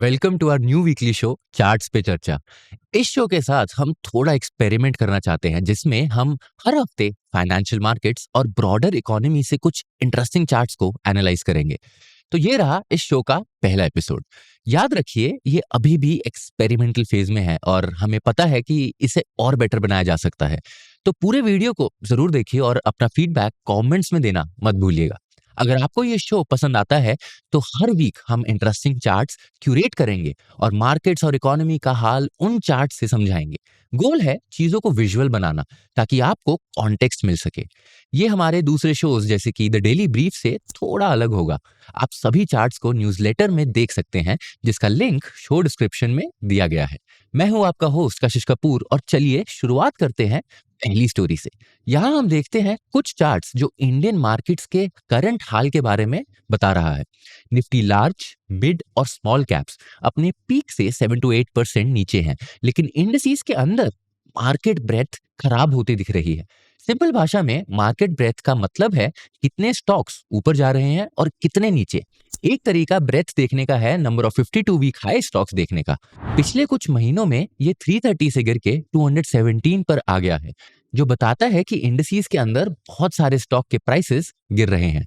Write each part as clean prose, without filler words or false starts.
Welcome to our new weekly show charts पे चर्चा। इस शो के साथ हम थोड़ा एक्सपेरिमेंट करना चाहते हैं जिसमें हम हर हफ्ते फाइनेंशियल मार्केट्स और ब्रॉडर इकोनॉमी से कुछ इंटरेस्टिंग चार्ट्स को एनालाइज करेंगे। तो ये रहा इस शो का पहला एपिसोड। याद रखिए ये अभी भी एक्सपेरिमेंटल फेज में है और हमें पता है कि इसे और बेटर बनाया जा सकता है। तो पूरे वीडियो को जरूर देखिए और अपना फीडबैक कमेंट्स में देना मत भूलिएगा। अगर आपको ये शो पसंद आता है तो हर वीक हम इंटरेस्टिंग चार्ट्स क्यूरेट करेंगे और मार्केट्स और इकोनॉमी का हाल उन चार्ट से समझाएंगे। गोल है चीजों को विजुअल बनाना ताकि आपको कॉन्टेक्स्ट मिल सके। ये हमारे दूसरे शोज जैसे कि द डेली ब्रीफ से थोड़ा अलग होगा। आप सभी चार्ट्स को न्यूज़लेटर में देख सकते हैं जिसका लिंक शो डिस्क्रिप्शन में दिया गया है। मैं हूं आपका होस्ट कशिश कपूर और चलिए शुरुआत करते हैं पहली स्टोरी से। यहाँ हम देखते हैं कुछ चार्ट्स जो इंडियन मार्केट्स के करंट हाल के बारे में बता रहा है। निफ्टी लार्ज, मिड और स्मॉल कैप्स अपने पीक से 7 to 8% नीचे हैं, लेकिन इंडिसेस के अंदर मार्केट ब्रेथ खराब होती दिख रही है। सिंपल भाषा में मार्केट ब्रेथ का मतलब है कितने स्टॉक्स ऊपर जा रहे हैं और कितने नीचे। एक तरीका ब्रेथ देखने का है number of 52 week high stocks देखने का। पिछले कुछ महीनों में ये 330 से गिर के 217 पर आ गया है, जो बताता है कि इंडिसेस के अंदर बहुत सारे स्टॉक के प्राइसेस गिर रहे हैं।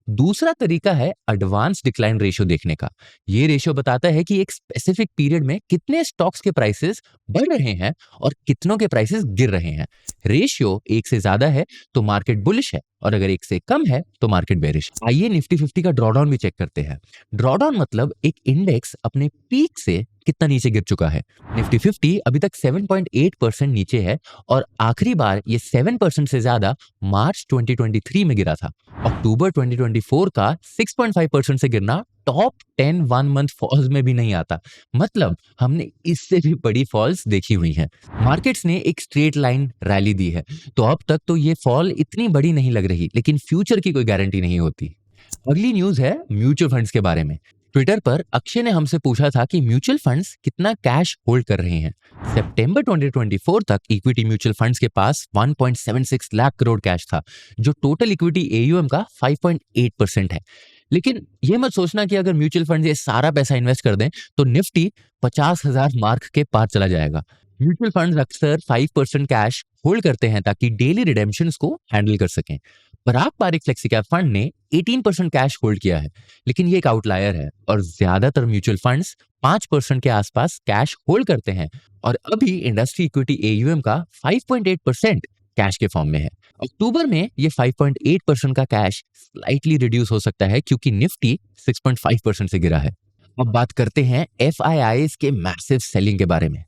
दूसरा तरीका है एडवांस डिक्लाइन रेशियो देखने का। ये रेशियो बताता है कि एक स्पेसिफिक पीरियड में कितने स्टॉक्स के प्राइसेस बढ़ रहे हैं और कितनों के प्राइसेस गिर रहे हैं। रेशियो 1 से ज्यादा है तो मार्केट बुलिश है और अगर 1 से कम है तो मार्केट बेरिश। आइए निफ्टी 50 का ड्रॉडाउन भी चेक करते हैं। ड्रॉडाउन मतलब एक इंडेक्स अपने पीक से कितना नीचे गिर चुका है। निफ्टी 50 अभी तक 7.8% नीचे है और आखिरी बार ये 7% से ज्यादा मार्च 2023 में गिरा था। अक्टूबर 2024 का 6.5% से गिरना टॉप 10 वन मंथ फॉल्स में भी नहीं आता। मतलब हमने इससे भी बड़ी फॉल्स देखी हुई हैं। मार्केट्स ने एक स्ट्रेट लाइन रैली दी है, तो अब तक तो ये फॉल इतनी बड़ी नहीं लग रही, लेकिन फ्यूचर की कोई गारंटी नहीं होती। अगली न्यूज है म्यूचुअल फंड्स के बारे में। ट्विटर पर अक्षय ने हमसे पूछा था कि म्यूचुअल फंड्स कितना कैश होल्ड कर रहे हैं। सितंबर 2024 तक इक्विटी म्यूचुअल फंड्स के पास 1.76 लाख करोड़ कैश था, जो टोटल इक्विटी एयूएम का 5.8% है। लेकिन ये मत सोचना कि अगर म्यूचुअल फंड ये सारा पैसा इन्वेस्ट कर दें तो निफ्टी 50,000 मार्क के पार चला जाएगा। म्यूचुअल फंड्स अक्सर 5% कैश होल्ड करते हैं ताकि डेली रिडेम्पशंस को हैंडल कर सकें। पराग पारिक फ्लेक्सी कैप फंड ने 18% कैश होल्ड किया है, लेकिन ये एक आउटलायर है और ज्यादातर म्यूचुअल फंड्स 5% के आसपास कैश होल्ड करते हैं और अभी इंडस्ट्री इक्विटी एयूएम का 5.8% कैश के फॉर्म में है। अक्टूबर में ये 5.8% का कैश स्लाइटली रिड्यूस हो सकता है क्योंकि निफ्टी 6.5% से गिरा है। अब बात करते हैं FIIs के मैसिव सेलिंग के बारे में।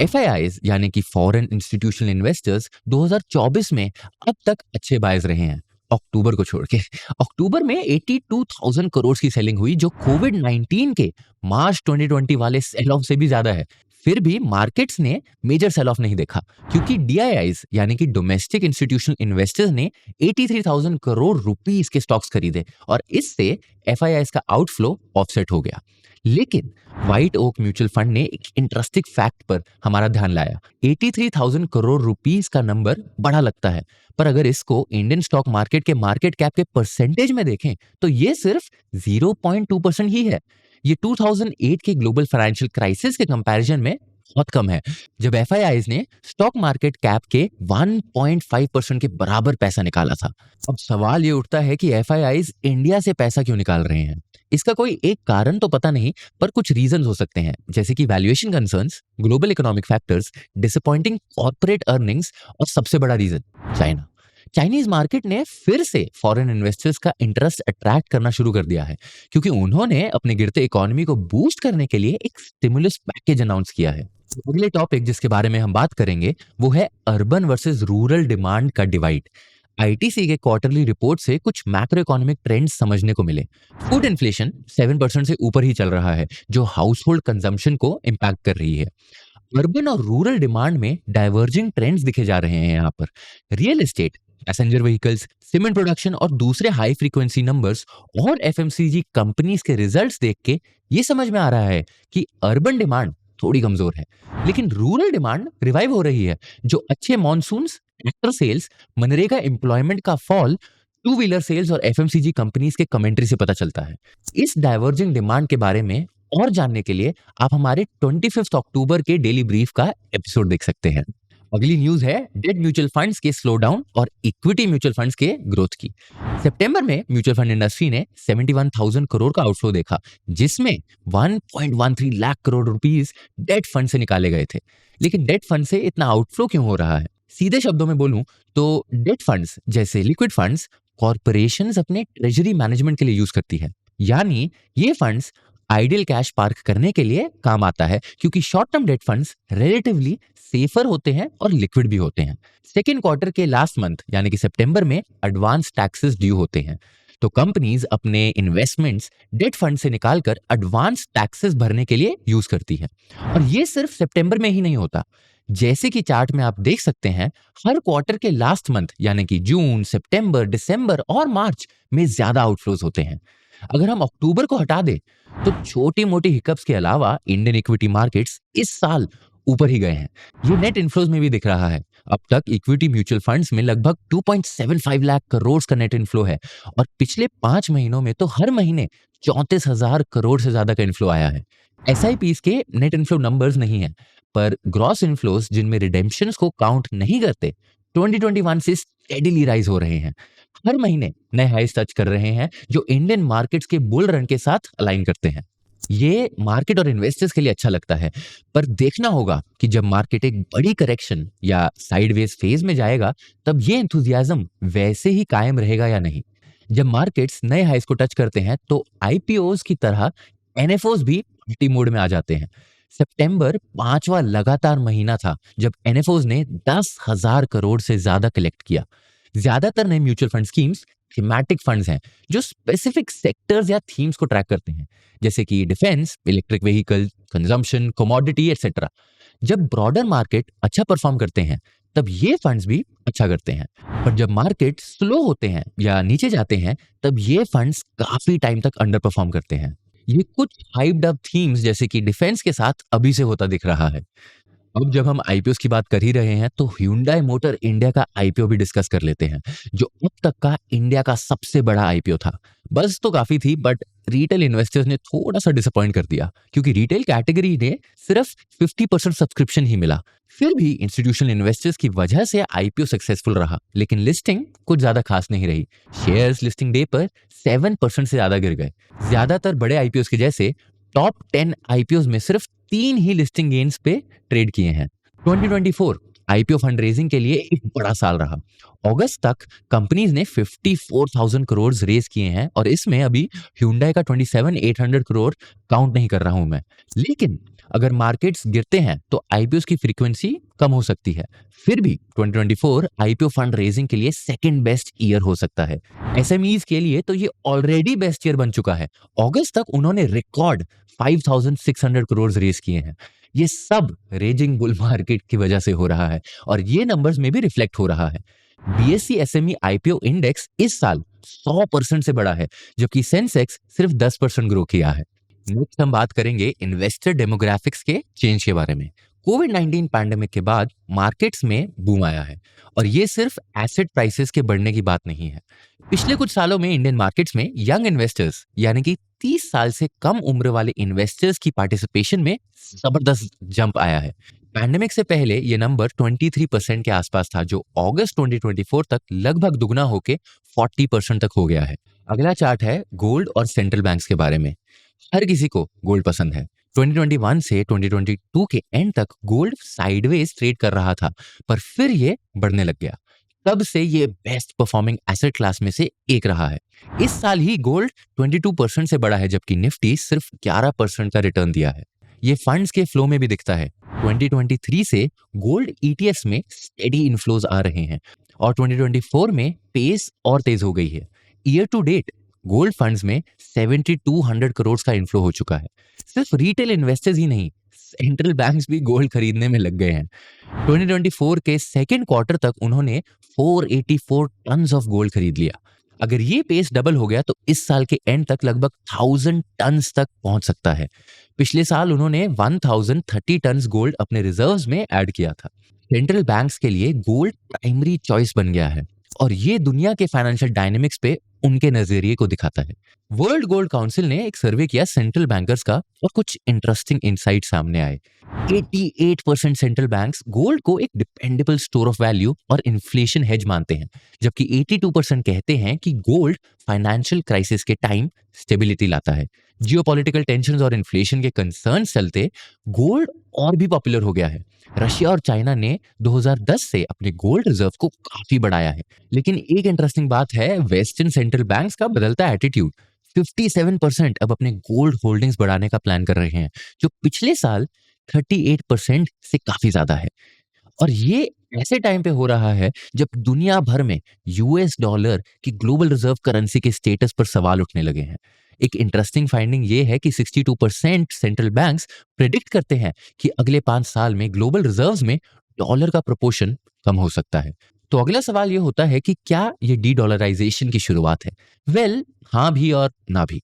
FIIs यानी कि फॉरेन इंस्टीट्यूशनल इन्वेस्टर्स 2024 में अब तक अच्छे बायर्स रहे हैं, अक्टूबर को छोड़ के। अक्टूबर में 82,000 करोड़ की सेलिंग हुई, जो कोविड-19 के मार्च 2020 वाले सेल ऑफ से भी ज्यादा है। फिर भी मार्केट्स ने मेजर सेल ऑफ नहीं देखा क्योंकि DIIs यानी कि डोमेस्टिक इंस्टीट्यूशनल इन्वेस्टर्स ने 83,000 करोड़ रुपीस के स्टॉक्स खरीदे और इससे FIIs का आउटफ्लो ऑफसेट हो गया। लेकिन व्हाइट ओक म्यूचुअल फंड ने एक इंटरेस्टिंग फैक्ट पर हमारा ध्यान लाया। 83,000 करोड़ रुपीस का नंबर बड़ा लगता है, पर अगर इसको इंडियन स्टॉक मार्केट के मार्केट कैप के परसेंटेज में देखें तो ये सिर्फ 0.2% ही है। ये 2008 के ग्लोबल फाइनेंशियल क्राइसिस के कंपैरिजन में बहुत कम है, जब FIIs ने स्टॉक मार्केट कैप के 1.5% के बराबर पैसा निकाला था। अब सवाल ये उठता है कि FIIs इंडिया से पैसा क्यों निकाल रहे हैं। इसका कोई एक कारण तो पता नहीं, पर कुछ रीजंस हो सकते हैं, जैसे कि valuation concerns, global economic factors, disappointing corporate earnings और सबसे बड़ा रीजन चाइना। चाइनीज मार्केट ने फिर से फॉरेन इन्वेस्टर्स का इंटरेस्ट अट्रैक्ट करना शुरू कर दिया है क्योंकि उन्होंने अपने गिरते इकोनॉमी को बूस्ट करने के लिए एक स्टिमुलस पैकेज अनाउंस किया है। अगले टॉपिक जिसके बारे में हम बात करेंगे वो है अर्बन वर्सेस रूरल डिमांड का डिवाइड। ITC के क्वार्टरली रिपोर्ट से कुछ मैक्रो इकोनॉमिक ट्रेंड्स समझने को मिले। फूड इन्फ्लेशन 7% से ऊपर ही चल रहा है, जो हाउस होल्ड कंजम्पशन को इम्पैक्ट कर रही है। अर्बन और रूरल डिमांड में डाइवर्जिंग ट्रेंड्स दिखे जा रहे हैं। यहाँ पर real estate, passenger vehicles, cement production और दूसरे हाई फ्रीक्वेंसी नंबर्स और FMCG कंपनीज के रिजल्ट्स देख के ये समझ में आ रहा है कि अर्बन डिमांड थोड़ी कमजोर है, लेकिन रूरल डिमांड रिवाइव हो रही है, जो अच्छे मॉनसून्स, ट्रैक्टर सेल्स, मनरेगा एम्प्लॉयमेंट का फॉल, टू व्हीलर सेल्स और FMCG कंपनीज के कमेंट्री से पता चलता है। इस डाइवर्जिंग डिमांड के बारे में और जानने के लिए आप हमारे 25 अक्टूबर के डेली ब्रीफ का एपिसोड देख सकते हैं। अगली न्यूज है डेट म्यूचुअल फंड्स के स्लो डाउन और इक्विटी म्यूचुअल फंड्स के ग्रोथ की। सितंबर में म्यूचुअल फंड इंडस्ट्री ने 71,000 करोड़ का आउटफ्लो देखा, जिसमें 1.13 lakh crore rupees debt fund से निकाले गए थे। लेकिन डेट फंड से इतना आउटफ्लो क्यों हो रहा है? सीधे शब्दों में बोलूं तो डेट फंड्स जैसे लिक्विड फंड्स कॉर्पोरेशंस अपने ट्रेजरी मैनेजमेंट के लिए यूज करती है। यानी ये फंड्स आइडियल कैश पार्क करने के लिए काम आता है, क्योंकि short term debt funds relatively safer होते हैं और लिक्विड भी होते हैं। सेकेंड क्वार्टर के लास्ट मंथ यानी कि सितंबर में एडवांस टैक्सेस ड्यू होते हैं, तो कंपनीज अपने इन्वेस्टमेंट्स डेट फंड से निकालकर एडवांस टैक्सेस भरने के लिए यूज करती है। और ये सिर्फ सितंबर में ही नहीं होता। जैसे कि चार्ट में आप देख सकते हैं, हर क्वार्टर के लास्ट मंथ यानी कि जून, सितंबर, दिसंबर और मार्च में ज्यादा आउटफ्लोज होते हैं। अगर हम अक्टूबर को हटा दें तो छोटी मोटी हिकअप्स के अलावा इंडियन इक्विटी मार्केट्स इस साल ऊपर ही गए हैं। ये नेट इन्फ्लोज में भी दिख रहा है। अब तक इक्विटी म्यूचुअल फंड्स में लगभग 2.75 लाख करोड़ का नेट इन्फ्लो है, और पिछले 5 महीनों में तो हर महीने 34,000 करोड़ से ज्यादा का इन्फ्लो आया है। एसआईपीस के नेट इन्फ्लो नंबर्स नहीं है, पर ग्रॉस इन्फ्लोज जिनमें रिडेम्पशंस को काउंट नहीं करते 2021 से स्टेडीली राइज हो रहे हैं। हर महीने नए हाईस टच कर रहे हैं, जो इंडियन मार्केट्स के बुल रन के साथ अलाइन करते हैं। ये मार्केट और इन्वेस्टर्स के लिए अच्छा लगता है, पर देखना होगा कि जब मार्केट एक बड़ी करेक्शन या साइडवेज फेज में जाएगा, तब ये एंथुसियाज्म वैसे ही कायम रहेगा या नहीं। जब मार्केट्स नए हाईस को टच करते हैं तो आईपीओज की तरह एनएफओज भी पार्टी मोड में आ जाते हैं। सितंबर 5वां लगातार महीना था जब एनएफओज ने 10,000 करोड़ से ज्यादा कलेक्ट किया। ज्यादातर नए mutual fund schemes thematic funds हैं, जो स्पेसिफिक सेक्टर्स या थीम्स को ट्रैक करते हैं, जैसे कि defence, electric vehicle, consumption, commodity etcetera. जब ब्रॉडर मार्केट अच्छा परफॉर्म करते हैं, तब ये फंड्स भी अच्छा करते हैं। पर जब मार्केट स्लो होते हैं या नीचे जाते हैं, तब ये फंड्स काफी टाइम तक अंडर परफॉर्म करते हैं। ये कुछ हाइप्ड अप थीम्स जैसे कि डिफेंस के साथ अभी से होता दिख रहा है। अब जब हम आईपीओस की बात कर ही रहे हैं, तो Hyundai मोटर इंडिया का आईपीओ भी डिस्कस कर लेते हैं, जो अब तक का इंडिया का सबसे बड़ा आईपीओ था। बस तो काफी थी, बट रिटेल इन्वेस्टर्स ने थोड़ा सा डिसअपॉइंट कर दिया, क्योंकि रिटेल कैटेगरी ने सिर्फ 50% सब्सक्रिप्शन ही मिला। फिर भी इंस्टीट्यूशनल इन्वेस्टर्स की वजह से आईपीओ सक्सेसफुल रहा, लेकिन लिस्टिंग कुछ ज्यादा खास नहीं रही। शेयर्स लिस्टिंग डे पर 7% से ज्यादा गिर गए। ज्यादातर बड़े आईपीओस के जैसे टॉप 10 आईपीओस में सिर्फ 3 ही लिस्टिंग गेन्स पे ट्रेड किए हैं। 2024 आईपीओ फंड रेजिंग के लिए एक बड़ा साल रहा। अगस्त तक कंपनीज ने 54,000 करोड़ रेज किए हैं, और इसमें अभी Hyundai का 27,800 करोड़ काउंट नहीं कर रहा हूं मैं। लेकिन अगर मार्केट्स गिरते हैं तो आईपीओ की फ्रीक्वेंसी कम हो सकती है। फिर भी 2024 आईपीओ फंड रेजिंग के लिए सेकंड बेस्ट ईयर हो सकता है। एसएमईज के लिए तो ये ऑलरेडी बेस्ट ईयर बन चुका है। अगस्त तक उन्होंने रिकॉर्ड 5,600 करोड़ रेज किए हैं। ये सब रेजिंग बुल मार्केट की वजह से हो रहा है, और ये नंबर्स में भी रिफ्लेक्ट हो रहा है। बीएसई एसएमई आईपीओ इंडेक्स इस साल 100% से बढ़ा है, जबकि सेंसेक्स सिर्फ 10% ग्रो किया है। नेक्स्ट हम बात करेंगे इन्वेस्टर डेमोग्राफिक्स के चेंज के बारे में। कोविड-19 पैंडेमिक के बाद मार्केट्स में बूम आया है, और ये सिर्फ एसेट प्राइसेस के बढ़ने की बात नहीं है। पिछले कुछ सालों में इंडियन मार्केट्स में यंग इन्वेस्टर्स यानी कि 30 साल से कम उम्र वाले इन्वेस्टर्स की पार्टिसिपेशन में जबरदस्त जंप आया है। पैंडेमिक से पहले ये नंबर 23% के आसपास था, जो अगस्त 2024 तक लगभग दुगना होके 40% तक हो गया है। अगला चार्ट है गोल्ड और सेंट्रल बैंक्स के बारे में। हर किसी को गोल्ड पसंद है। 2021 से 2022 के एंड तक गोल्ड साइडवेज ट्रेड कर रहा था, पर फिर ये बढ़ने लग गया। तब से ये बेस्ट परफॉर्मिंग एसेट क्लास में से एक रहा है। इस साल ही गोल्ड 22% से बढ़ा है, जबकि निफ्टी सिर्फ 11% का रिटर्न दिया है। ये फंड्स के फ्लो में भी दिखता है। 2023 से गोल्ड ईटीएफ्स में स्टेडी इनफ्लोज आ रहे हैं, और 2024 में पेस और तेज हो गई है। Year to date gold funds में 7200 करोड़ का इनफ्लो हो चुका है। सिर्फ रिटेल इन्वेस्टर्स ही नहीं, सेंट्रल बैंक्स भी गोल्ड खरीदने में लग गए हैं। 2024 के सेकेंड क्वार्टर तक उन्होंने 484 टन ऑफ गोल्ड खरीद लिया। अगर ये पेस डबल हो गया तो इस साल के एंड तक लगभग 1000 टन तक पहुंच सकता है। पिछले साल उन्होंने 1030 टन गोल्ड अपने रिजर्व्स में ऐड किया था। सेंट्रल बैंक्स के लिए गोल्ड प्राइमरी चॉइस बन गया है, और ये दुनिया के फाइनेंशियल डायनेमिक्स पे उनके नजरिए को दिखाता है। वर्ल्ड गोल्ड काउंसिल ने एक सर्वे किया सेंट्रल बैंकर्स का और कुछ इंटरेस्टिंग इनसाइट सामने आए। 88% सेंट्रल बैंक्स गोल्ड को एक डिपेंडेबल स्टोर ऑफ वैल्यू और इन्फ्लेशन हेज मानते हैं, जबकि 82% कहते हैं कि गोल्ड फाइनेंशियल क्राइसिस के टाइम स्टेबिलिटी लाता है। जियोपॉलिटिकल टेंशंस और इन्फ्लेशन के कंसर्न्स चलते गोल्ड और भी पॉपुलर हो गया है। रशिया और चाइना ने 2010 से अपने गोल्ड रिजर्व को काफी बढ़ाया है। लेकिन एक इंटरेस्टिंग बात है वेस्टर्न सेंट्रल बैंक्स का बदलता एटीट्यूड। 57% अब अपने गोल्ड होल्डिंग्स बढ़ाने का प्लान कर रहे हैं, जो पिछले साल 38% से काफी ज्यादा है। और ये ऐसे टाइम पे हो रहा है जब दुनिया भर में यूएस डॉलर की ग्लोबल रिजर्व करेंसी के स्टेटस पर सवाल उठने लगे हैं। एक इंटरेस्टिंग फाइंडिंग ये है कि 62% सेंट्रल बैंक्स प्रेडिक्ट करते हैं कि अगले 5 साल में ग्लोबल रिजर्व्स में डॉलर का प्रोपोर्शन कम हो सकता है। तो अगला सवाल ये होता है कि क्या ये डी डॉलराइजेशन की शुरुआत है? हाँ भी और ना भी।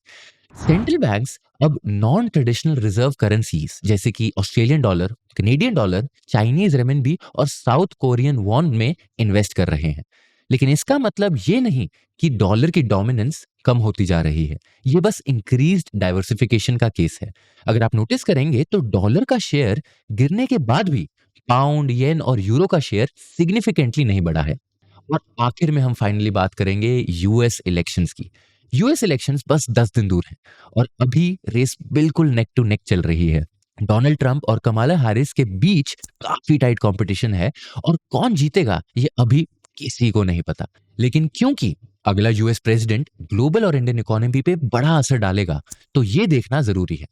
सेंट्रल बैंक्स अब नॉन ट्रेडिशनल रिजर्व करेंसीज जैसे कि Australian dollar, Canadian dollar, Chinese रेमिनबी और साउथ कोरियन वॉन में इन्वेस्ट कर रहे हैं। लेकिन इसका मतलब ये नहीं कि डॉलर की डोमिनेंस कम होती जा रही है। ये बस इंक्रीज्ड डाइवर्सिफिकेशन का केस है। अगर आप नोटिस करेंगे तो डॉलर का शेयर गिरने के बाद भी पाउंड, येन और यूरो का शेयर सिग्निफिकेंटली नहीं बढ़ा है। और आखिर में हम फाइनली बात करेंगे यूएस इलेक्शंस की। यूएस इलेक्शंस बस 10 दिन दूर हैं और अभी रेस बिल्कुल नेक टू नेक चल रही है। डोनाल्ड ट्रंप और कमाला हैरिस के बीच काफी टाइट कंपटीशन है और कौन जीतेगा ये अभी किसी को नहीं पता। लेकिन क्योंकि अगला यूएस प्रेसिडेंट ग्लोबल और इंडियन इकोनॉमी पे बड़ा असर डालेगा, तो ये देखना जरूरी है।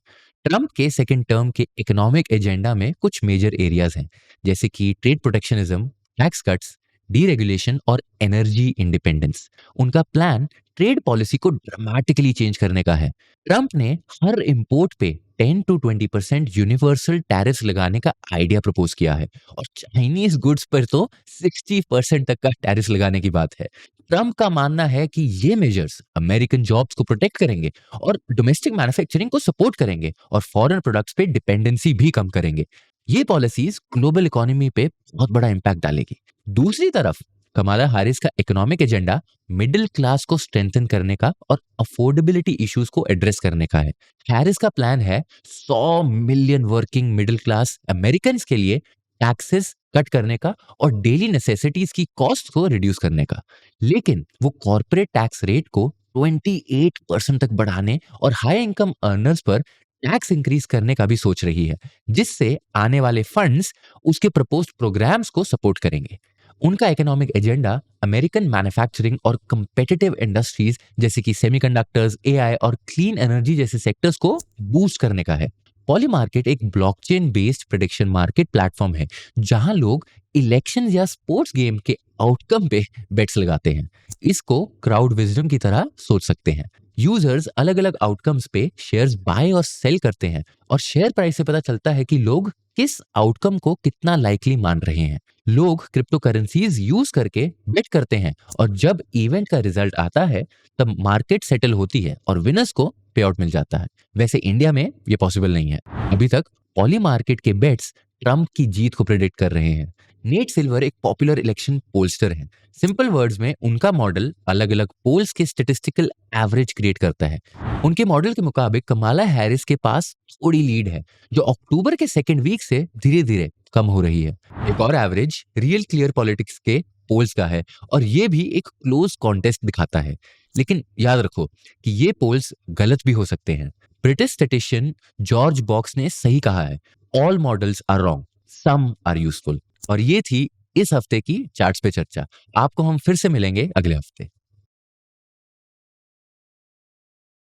ट्रंप के सेकेंड टर्म के इकोनॉमिक एजेंडा में कुछ मेजर एरियाज हैं, जैसे कि trade protectionism, tax cuts, deregulation और एनर्जी इंडिपेंडेंस। उनका प्लान ट्रेड पॉलिसी को ड्रामेटिकली चेंज करने का है। ट्रंप ने हर इंपोर्ट पे 10 to 20% यूनिवर्सल टैरिफ्स लगाने का आइडिया प्रपोज किया है और चाइनीज गुड्स पर तो 60% तक का टैरिफ लगाने की बात है। ट्रंप का मानना है कि ये मेजर्स अमेरिकन जॉब्स को प्रोटेक्ट करेंगे और डोमेस्टिक मैन्युफैक्चरिंग को सपोर्ट करेंगे और फॉरेन प्रोडक्ट्स पे डिपेंडेंसी भी कम करेंगे। ये पॉलिसीज ग्लोबल इकोनॉमी पे बहुत बड़ा इंपैक्ट डालेगी। दूसरी तरफ कमाला हैरिस का इकोनॉमिक एजेंडा मिडिल क्लास को स्ट्रेंथन करने का और अफोर्डेबिलिटी इश्यूज को एड्रेस करने का है। हैरिस का प्लान है 100 million working middle class American के लिए टैक्सेस कट करने का और डेली नेसेसिटीज की कॉस्ट को रिड्यूस करने का। लेकिन वो कॉर्पोरेट टैक्स रेट को 28% तक बढ़ाने और हाई इनकम अर्नर्स पर टैक्स इंक्रीज करने का भी सोच रही है, जिससे आने वाले फंड्स उसके प्रपोज्ड प्रोग्राम्स को सपोर्ट करेंगे। उनका इकोनॉमिक एजेंडा अमेरिकन मैन्युफैक्चरिंग और कंपेटिटिव इंडस्ट्रीज जैसे कि सेमीकंडक्टर्स, एआई और क्लीन एनर्जी जैसे सेक्टर्स को बूस्ट करने का है। पॉलीमार्केट एक blockchain based prediction market platform है, जहां लोग इलेक्शन या स्पोर्ट्स गेम के आउटकम पे बेट्स लगाते हैं। इसको क्राउड विजडम की तरह सोच सकते हैं। यूजर्स अलग अलग आउटकम्स पे शेयर्स बाय और सेल करते हैं और शेयर प्राइस से पता चलता है कि लोग किस आउटकम को कितना लाइकली मान रहे हैं। लोग क्रिप्टो करेंसीज यूज करके बेट करते हैं और जब इवेंट का रिजल्ट आता है तब मार्केट सेटल होती है और विनर्स को पे आउट मिल जाता है। वैसे इंडिया में ये पॉसिबल नहीं है। अभी तक पॉली मार्केट के बेट्स ट्रंप की जीत को प्रेडिक्ट कर रहे हैं। नेट सिल्वर एक पॉपुलर इलेक्शन पोलस्टर है। सिंपल वर्ड्स में उनका मॉडल अलग अलग पोल्स के स्टेटिस्टिकल एवरेज क्रिएट करता है। उनके मॉडल के मुताबिक कमाला हैरिस के पास थोड़ी लीड है, जो अक्टूबर के सेकेंड वीक से धीरे धीरे कम हो रही है। एक और एवरेज रियल क्लियर पॉलिटिक्स के पोल्स का है और ये भी एक क्लोज कॉन्टेस्ट दिखाता है। लेकिन याद रखो कि ये पोल्स गलत भी हो सकते हैं। ब्रिटिश स्टैटिस्टिशियन जॉर्ज बॉक्स ने सही कहा है, all models are wrong, some are useful. और ये थी इस हफ्ते की चार्ट्स पे चर्चा। आपको हम फिर से मिलेंगे अगले हफ्ते।